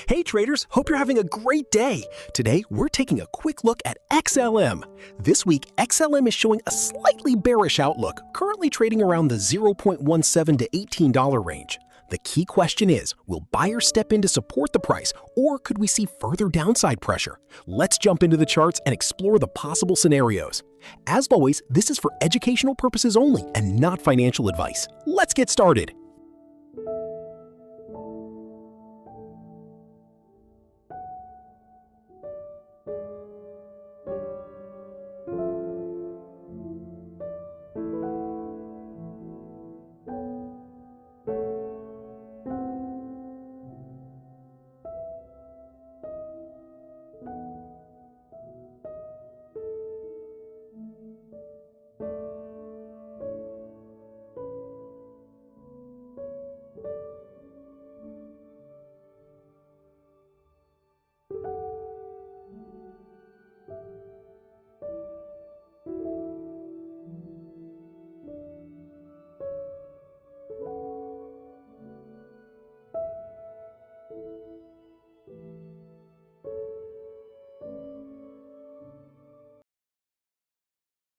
Hey traders, hope you're having a great day. Today, we're taking a quick look at XLM. This week, XLM is showing a slightly bearish outlook, currently trading around the $0.17 to $18 range. The key question is, will buyers step in to support the price, or could we see further downside pressure? Let's jump into the charts and explore the possible scenarios. As always, this is for educational purposes only and not financial advice. Let's get started.